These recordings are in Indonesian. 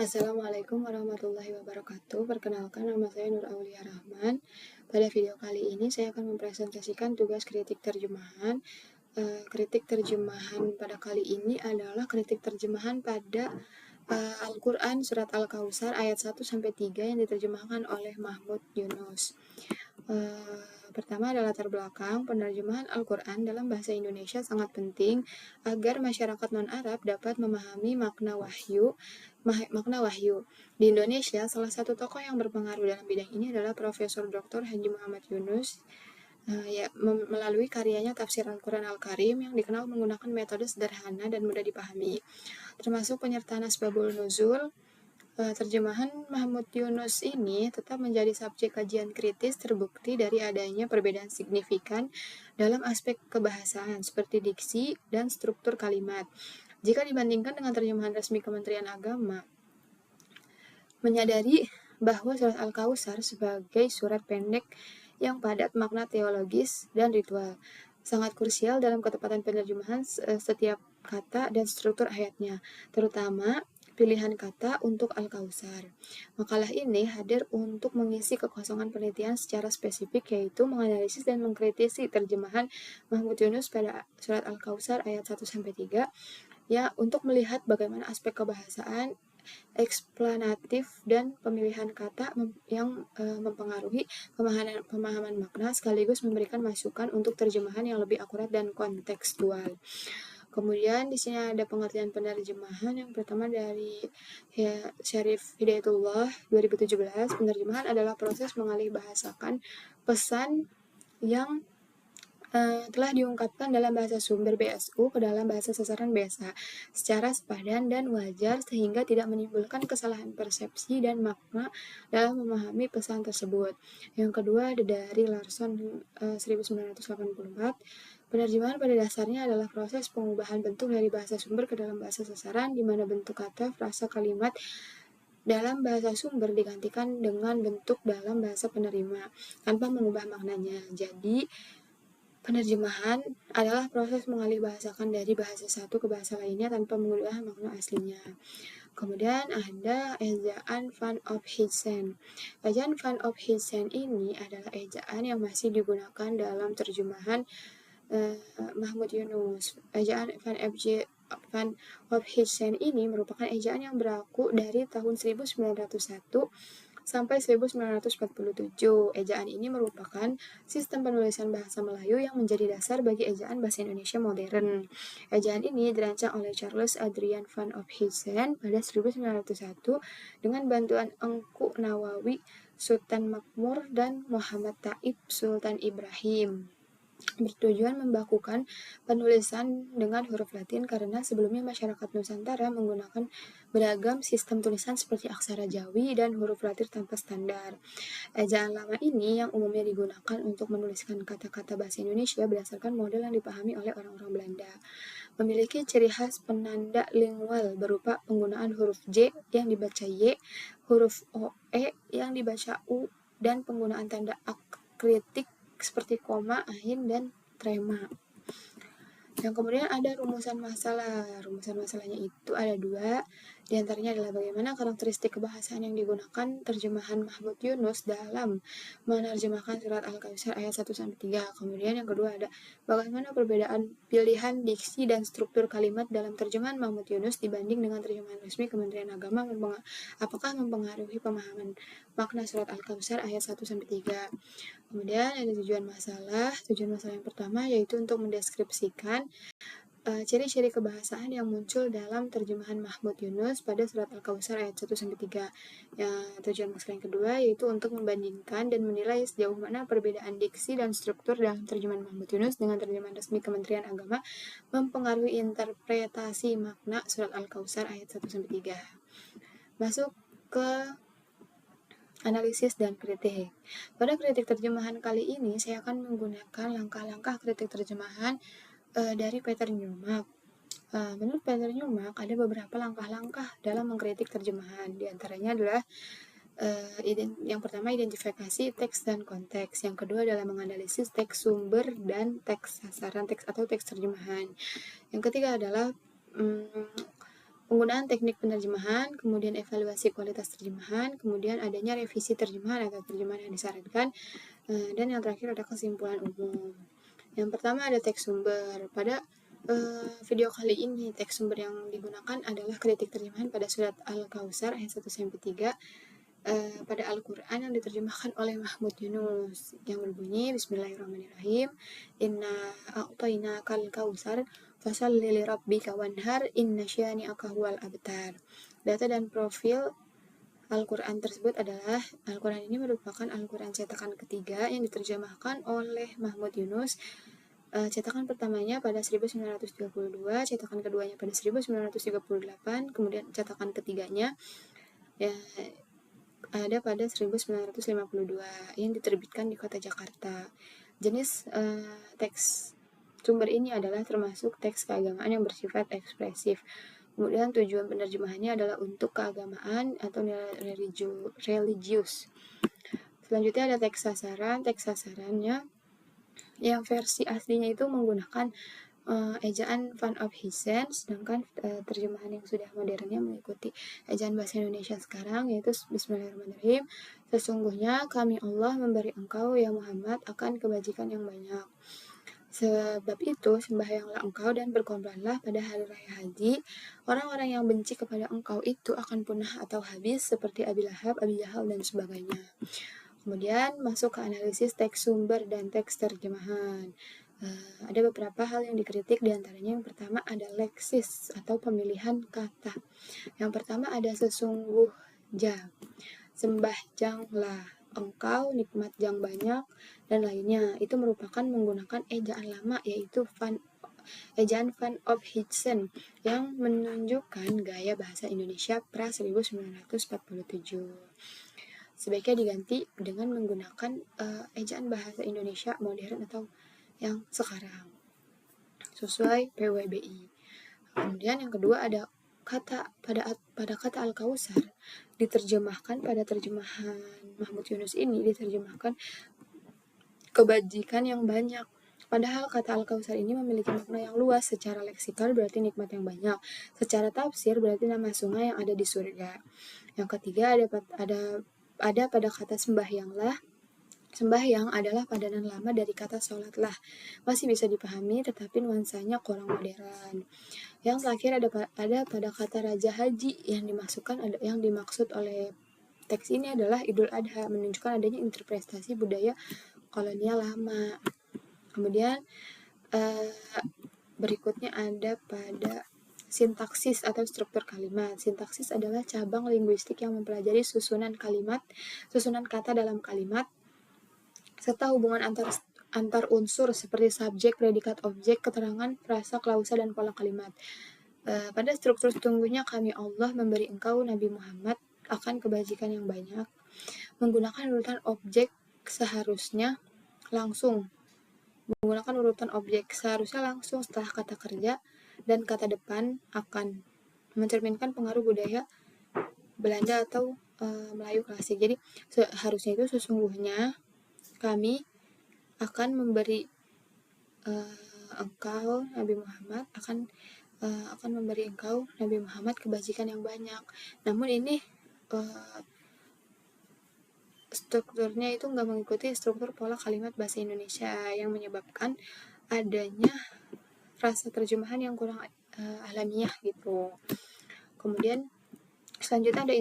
Assalamualaikum warahmatullahi wabarakatuh. Perkenalkan, nama saya Nur Aulia Rahman. Pada video kali ini saya akan mempresentasikan tugas kritik terjemahan. Kritik terjemahan pada kali ini adalah kritik terjemahan pada Al-Quran Surat Al-Kautsar ayat 1-3 yang diterjemahkan oleh Mahmud Yunus. Pertama adalah latar belakang. Penerjemahan Al-Quran dalam bahasa Indonesia sangat penting agar masyarakat non-Arab dapat memahami makna wahyu. Di Indonesia, salah satu tokoh yang berpengaruh dalam bidang ini adalah Profesor Dr. Haji Muhammad Yunus, melalui karyanya Tafsir Al-Quran Al-Karim yang dikenal menggunakan metode sederhana dan mudah dipahami, termasuk penyertaan asbabul nuzul. Terjemahan Mahmud Yunus ini tetap menjadi subjek kajian kritis terbukti dari adanya perbedaan signifikan dalam aspek kebahasaan seperti diksi dan struktur kalimat. Jika dibandingkan dengan terjemahan resmi Kementerian Agama, menyadari bahwa surat Al-Kautsar sebagai surat pendek yang padat makna teologis dan ritual, sangat krusial dalam ketepatan penerjemahan setiap kata dan struktur ayatnya, terutama pilihan kata untuk Al-Kautsar. Makalah ini hadir untuk mengisi kekosongan penelitian secara spesifik, yaitu menganalisis dan mengkritisi terjemahan Mahmud Yunus pada surat Al-Kautsar ayat 1-3, ya, untuk melihat bagaimana aspek kebahasaan, eksplanatif, dan pemilihan kata yang mempengaruhi pemahaman makna, sekaligus memberikan masukan untuk terjemahan yang lebih akurat dan kontekstual. Kemudian di sini ada pengertian penerjemahan. Yang pertama dari Syarif Hidayatullah 2017. Penerjemahan adalah proses mengalih bahasakan pesan yang telah diungkapkan dalam bahasa sumber BSU ke dalam bahasa sasaran BSA secara sepadan dan wajar sehingga tidak menimbulkan kesalahan persepsi dan makna dalam memahami pesan tersebut. Yang kedua ada dari Larson 1984. Penerjemahan pada dasarnya adalah proses pengubahan bentuk dari bahasa sumber ke dalam bahasa sasaran, di mana bentuk kata, frasa, kalimat dalam bahasa sumber digantikan dengan bentuk dalam bahasa penerima tanpa mengubah maknanya. Jadi, penerjemahan adalah proses mengalih bahasakan dari bahasa satu ke bahasa lainnya tanpa mengubah makna aslinya. Kemudian ada ejaan Van Ophuijsen. Ejaan Van Ophuijsen ini adalah ejaan yang masih digunakan dalam terjemahan Mahmud Yunus. Ejaan Van Ophuijsen ini merupakan ejaan yang berlaku dari tahun 1901 sampai 1947. Ejaan ini merupakan sistem penulisan bahasa Melayu yang menjadi dasar bagi ejaan bahasa Indonesia modern. Ejaan ini dirancang oleh Charles Adrian Van Ophuijsen pada 1901 dengan bantuan Engku Nawawi, Sultan Makmur, dan Muhammad Taib Sultan Ibrahim. Bertujuan membakukan penulisan dengan huruf Latin karena sebelumnya masyarakat Nusantara menggunakan beragam sistem tulisan seperti aksara Jawi dan huruf Latin tanpa standar. Ejaan lama ini yang umumnya digunakan untuk menuliskan kata-kata bahasa Indonesia berdasarkan model yang dipahami oleh orang-orang Belanda. Memiliki ciri khas penanda lingual berupa penggunaan huruf J yang dibaca Y, huruf OE yang dibaca U, dan penggunaan tanda akritik seperti koma, ain, dan trema. Yang kemudian ada rumusan masalah. Rumusan masalahnya itu ada dua. Di antaranya adalah bagaimana karakteristik kebahasaan yang digunakan terjemahan Mahmud Yunus dalam menerjemahkan surat Al-Kautsar ayat 1-3. Kemudian yang kedua ada bagaimana perbedaan pilihan diksi dan struktur kalimat dalam terjemahan Mahmud Yunus dibanding dengan terjemahan resmi Kementerian Agama, apakah mempengaruhi pemahaman makna surat Al-Kautsar ayat 1-3. Kemudian ada tujuan masalah. Tujuan masalah yang pertama yaitu untuk mendeskripsikan ciri-ciri kebahasaan yang muncul dalam terjemahan Mahmud Yunus pada surat Al-Kautsar ayat 1-3. Tujuan masalah yang kedua yaitu untuk membandingkan dan menilai sejauh mana perbedaan diksi dan struktur dalam terjemahan Mahmud Yunus dengan terjemahan resmi Kementerian Agama mempengaruhi interpretasi makna surat Al-Kautsar ayat 1-3. Masuk ke analisis dan kritik. Pada kritik terjemahan kali ini, saya akan menggunakan langkah-langkah kritik terjemahan dari Peter Newmark. Menurut Peter Newmark, ada beberapa langkah-langkah dalam mengkritik terjemahan. Di antaranya adalah yang pertama, identifikasi teks dan konteks. Yang kedua adalah menganalisis teks sumber dan teks sasaran, teks atau teks terjemahan. Yang ketiga adalah penggunaan teknik penerjemahan, kemudian evaluasi kualitas terjemahan, kemudian adanya revisi terjemahan atau terjemahan yang disarankan, dan yang terakhir ada kesimpulan umum. Yang pertama ada teks sumber. Pada video kali ini teks sumber yang digunakan adalah kritik terjemahan pada surat Al-Kautsar ayat 1-3 pada Al-Quran yang diterjemahkan oleh Mahmud Yunus yang berbunyi Bismillahirrahmanirrahim, Inna a'tayna kal kautsar fasalli li rabbika wanhar inna syani'aka huwal abtar. Data dan profil Al-Quran tersebut adalah Al-Quran ini merupakan Al-Quran cetakan ketiga yang diterjemahkan oleh Mahmud Yunus. Cetakan pertamanya pada 1932, cetakan keduanya pada 1938, kemudian cetakan ketiganya ya ada pada 1952 yang diterbitkan di kota Jakarta. Jenis teks sumber ini adalah termasuk teks keagamaan yang bersifat ekspresif. Kemudian tujuan penerjemahannya adalah untuk keagamaan atau nilai religius. Selanjutnya ada teks sasaran. Teks sasarannya yang versi aslinya itu menggunakan ejaan Van Ophuijsen, sedangkan terjemahan yang sudah modernnya mengikuti ejaan bahasa Indonesia sekarang, yaitu Bismillahirrahmanirrahim. Sesungguhnya kami Allah memberi engkau ya Muhammad akan kebajikan yang banyak. Sebab itu sembahyanglah engkau dan berkorbanlah pada hari raya haji. Orang-orang yang benci kepada engkau itu akan punah atau habis seperti Abi Lahab, Abi Jahal dan sebagainya. Kemudian masuk ke analisis teks sumber dan teks terjemahan. Ada beberapa hal yang dikritik, diantaranya yang pertama ada leksis atau pemilihan kata. Yang pertama ada sesungguhnya, sembahyanglah engkau, nikmat yang banyak, dan lainnya. Itu merupakan menggunakan ejaan lama, yaitu ejaan Van Ophuijsen yang menunjukkan gaya bahasa Indonesia pra 1947. Sebaiknya diganti dengan menggunakan ejaan bahasa Indonesia modern atau yang sekarang sesuai PWBI. Kemudian yang kedua ada kata pada kata Al-Kautsar diterjemahkan pada terjemahan Mahmud Yunus ini diterjemahkan kebajikan yang banyak. Padahal kata Al-Kautsar ini memiliki makna yang luas. Secara leksikal berarti nikmat yang banyak. Secara tafsir berarti nama sungai yang ada di surga. Yang ketiga ada pada kata sembahyanglah. Sembahyang adalah padanan lama dari kata sholatlah. Masih bisa dipahami tetapi nuansanya kurang modern. Yang terakhir ada pada kata raja haji yang dimaksud oleh teks ini adalah Idul Adha, menunjukkan adanya interpretasi budaya kolonial lama. Kemudian berikutnya ada pada sintaksis atau struktur kalimat. Sintaksis adalah cabang linguistik yang mempelajari susunan kata dalam kalimat, serta hubungan antar unsur seperti subjek, predikat, objek, keterangan, frasa, klausa, dan pola kalimat. Pada struktur sesungguhnya kami Allah memberi engkau Nabi Muhammad akan kebajikan yang banyak. Menggunakan urutan objek seharusnya langsung setelah kata kerja dan kata depan akan mencerminkan pengaruh budaya Belanda atau Melayu klasik. Jadi seharusnya itu sesungguhnya kami akan memberi engkau Nabi Muhammad akan memberi engkau Nabi Muhammad kebajikan yang banyak. Namun ini strukturnya itu nggak mengikuti struktur pola kalimat bahasa Indonesia yang menyebabkan adanya rasa terjemahan yang kurang alamiah gitu. Kemudian selanjutnya ada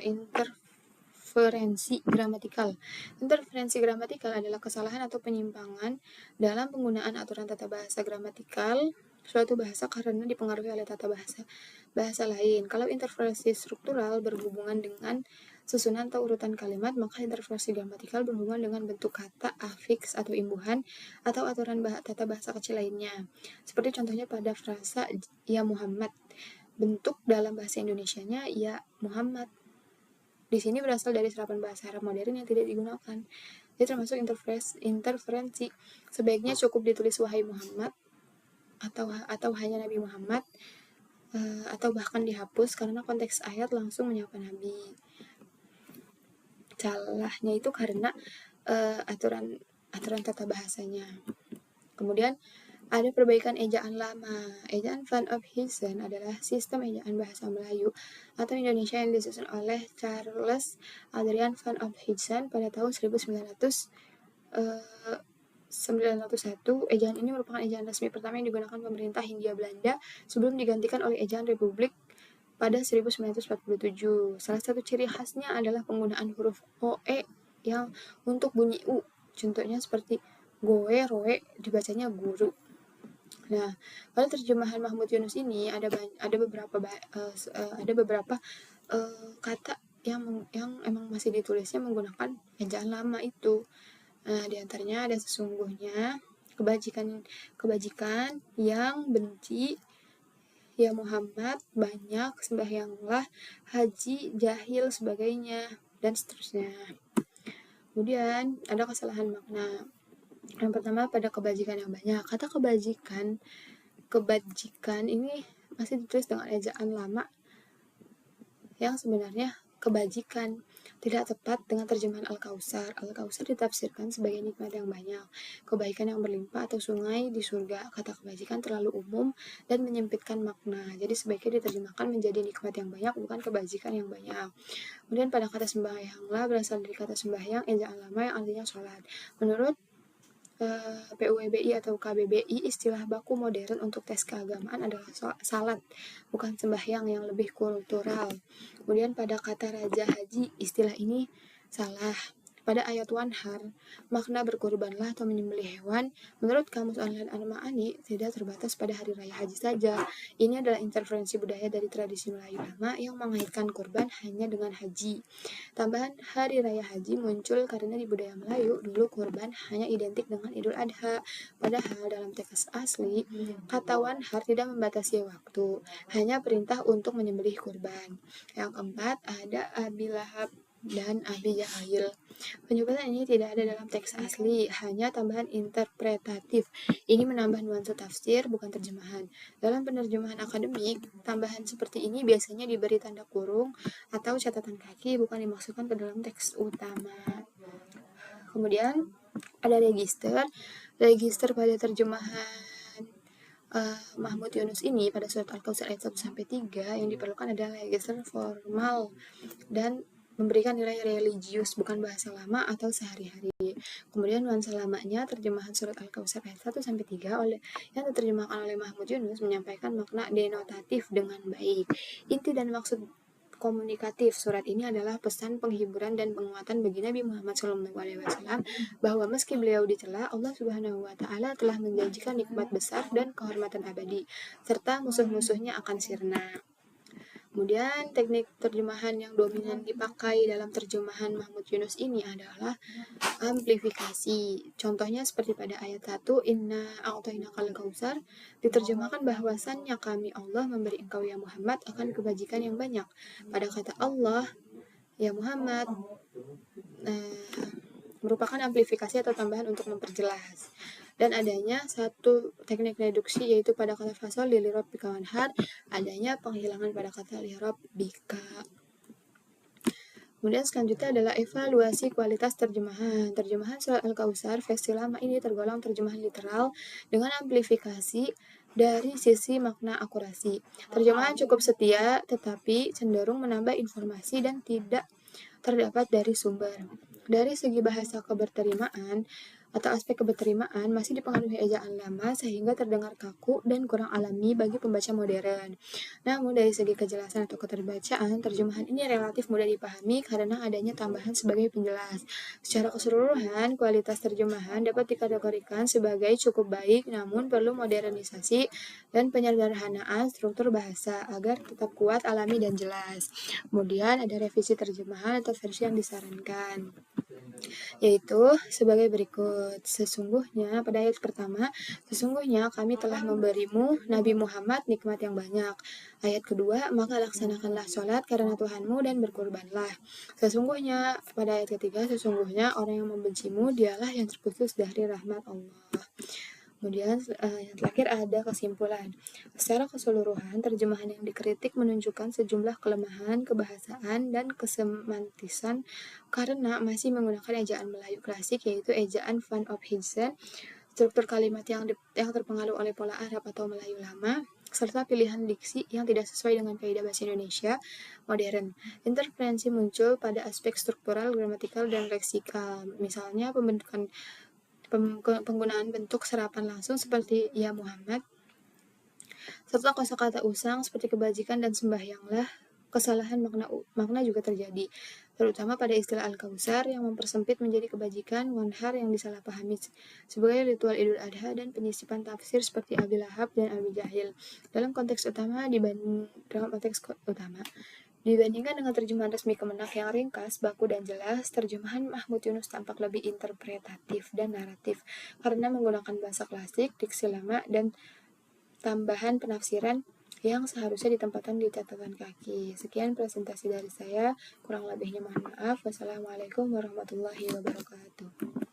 interferensi gramatikal. Interferensi gramatikal adalah kesalahan atau penyimpangan dalam penggunaan aturan tata bahasa gramatikal suatu bahasa karena dipengaruhi oleh tata bahasa lain. Kalau interferensi struktural berhubungan dengan susunan atau urutan kalimat, maka interferensi gramatikal berhubungan dengan bentuk kata, afiks atau imbuhan, atau aturan tata bahasa kecil lainnya. Seperti contohnya pada frasa ya Muhammad. Bentuk dalam bahasa Indonesianya ya Muhammad. Di sini berasal dari serapan bahasa Arab modern yang tidak digunakan. Jadi termasuk interferensi. Sebaiknya cukup ditulis wahai Muhammad atau hanya Nabi Muhammad, atau bahkan dihapus karena konteks ayat langsung menyapa Nabi. Salahnya itu karena aturan tata bahasanya. Kemudian Ada perbaikan ejaan lama. Ejaan Van Ophuijsen adalah sistem ejaan bahasa Melayu atau Indonesia yang disusun oleh Charles Adrian Van Ophuijsen pada tahun 1901. Ejaan ini merupakan ejaan resmi pertama yang digunakan pemerintah Hindia Belanda sebelum digantikan oleh ejaan Republik pada 1947. Salah satu ciri khasnya adalah penggunaan huruf OE yang untuk bunyi U. Contohnya seperti goe, roe, dibacanya guru. Nah, pada terjemahan Mahmud Yunus ini ada beberapa kata yang emang masih ditulisnya menggunakan ejaan lama itu. Nah, di antaranya ada sesungguhnya, kebajikan, yang, benci, ya Muhammad, banyak, sembahyanglah, haji, jahil, sebagainya, dan seterusnya. Kemudian ada kesalahan makna. Yang pertama pada kebajikan yang banyak. Kata kebajikan ini masih ditulis dengan ejaan lama yang sebenarnya kebajikan, tidak tepat dengan terjemahan Al-Kautsar. Al-Kautsar ditafsirkan sebagai nikmat yang banyak, kebaikan yang berlimpah atau sungai di surga. Kata kebajikan terlalu umum dan menyempitkan makna, jadi sebaiknya diterjemahkan menjadi nikmat yang banyak, bukan kebajikan yang banyak. Kemudian pada kata sembahyanglah berasal dari kata sembahyang, ejaan lama yang artinya sholat. Menurut PUBI atau KBBI, istilah baku modern untuk tes keagamaan adalah salat, bukan sembahyang yang lebih kultural. Kemudian pada kata raja haji, istilah ini salah. Pada ayat wanhar, makna berkorbanlah atau menyembelih hewan, menurut Kamus Online Al-Ma'ani, tidak terbatas pada hari raya haji saja. Ini adalah interferensi budaya dari tradisi Melayu lama yang mengaitkan kurban hanya dengan haji. Tambahan hari raya haji muncul karena di budaya Melayu dulu kurban hanya identik dengan Idul Adha. Padahal dalam teks asli, kata wanhar tidak membatasi waktu, hanya perintah untuk menyembelih kurban. Yang keempat ada Abi Lahab dan Abi Jahil. Penjelasan ini tidak ada dalam teks asli, hanya tambahan interpretatif. Ini menambah nuansa tafsir, bukan terjemahan. Dalam penerjemahan akademik, tambahan seperti ini biasanya diberi tanda kurung atau catatan kaki, bukan dimasukkan ke dalam teks utama. Kemudian ada register pada terjemahan Mahmud Yunus ini pada surat Al-Kautsar ayat 1-3 yang diperlukan adalah register formal dan memberikan nilai religius, bukan bahasa lama atau sehari-hari. Kemudian nuansa lamanya terjemahan surat Al-Kautsar ayat 1-3 yang diterjemahkan oleh Mahmud Yunus menyampaikan makna denotatif dengan baik. Inti dan maksud komunikatif surat ini adalah pesan penghiburan dan penguatan bagi Nabi Muhammad SAW bahwa meski beliau dicela, Allah Subhanahu wa taala telah menjanjikan nikmat besar dan kehormatan abadi serta musuh-musuhnya akan sirna. Kemudian teknik terjemahan yang dominan dipakai dalam terjemahan Mahmud Yunus ini adalah amplifikasi. Contohnya seperti pada ayat 1, Inna a'tainakal kautsar, diterjemahkan bahwasannya kami Allah memberi engkau ya Muhammad akan kebajikan yang banyak. Pada kata Allah, ya Muhammad, merupakan amplifikasi atau tambahan untuk memperjelas. Dan adanya satu teknik reduksi yaitu pada kata fasol di lirob bika wanhar, adanya penghilangan pada kata lirob bika. Kemudian selanjutnya adalah evaluasi kualitas terjemahan. Terjemahan surat Al-Kautsar versi lama ini tergolong terjemahan literal dengan amplifikasi dari sisi makna akurasi. Terjemahan cukup setia tetapi cenderung menambah informasi dan tidak terdapat dari sumber. Dari segi bahasa keberterimaan atau aspek keberterimaan masih dipengaruhi ejaan lama sehingga terdengar kaku dan kurang alami bagi pembaca modern. Namun dari segi kejelasan atau keterbacaan, terjemahan ini relatif mudah dipahami karena adanya tambahan sebagai penjelas. Secara keseluruhan, kualitas terjemahan dapat dikategorikan sebagai cukup baik namun perlu modernisasi dan penyederhanaan struktur bahasa agar tetap kuat, alami, dan jelas. Kemudian ada revisi terjemahan atau versi yang disarankan, yaitu sebagai berikut. Sesungguhnya, pada ayat pertama, sesungguhnya kami telah memberimu, Nabi Muhammad, nikmat yang banyak. Ayat kedua, maka laksanakanlah sholat karena Tuhanmu dan berkurbanlah. Sesungguhnya, pada ayat ketiga, sesungguhnya orang yang membencimu, dialah yang terputus dari rahmat Allah. Kemudian yang terakhir ada kesimpulan. Secara keseluruhan, terjemahan yang dikritik menunjukkan sejumlah kelemahan kebahasaan dan kesemantisan karena masih menggunakan ejaan Melayu klasik yaitu ejaan Van Ophuijsen struktur kalimat yang terpengaruh oleh pola Arab atau Melayu lama, serta pilihan diksi yang tidak sesuai dengan kaidah bahasa Indonesia modern. Interferensi muncul pada aspek struktural, gramatikal, dan leksikal. Misalnya, penggunaan bentuk serapan langsung seperti ya Muhammad, serta kosakata usang seperti kebajikan dan sembahyanglah. Kesalahan makna juga terjadi, terutama pada istilah Al-Kautsar yang mempersempit menjadi kebajikan, wanhar yang disalahpahami sebagai ritual Idul Adha, dan penyisipan tafsir seperti Abi Lahab dan Abi Jahil. Dalam konteks utama dibandingkan dengan terjemahan resmi Kemenak yang ringkas, baku, dan jelas, terjemahan Mahmud Yunus tampak lebih interpretatif dan naratif karena menggunakan bahasa klasik, diksi lama, dan tambahan penafsiran yang seharusnya ditempatkan di catatan kaki. Sekian presentasi dari saya, kurang lebihnya mohon maaf. Wassalamualaikum warahmatullahi wabarakatuh.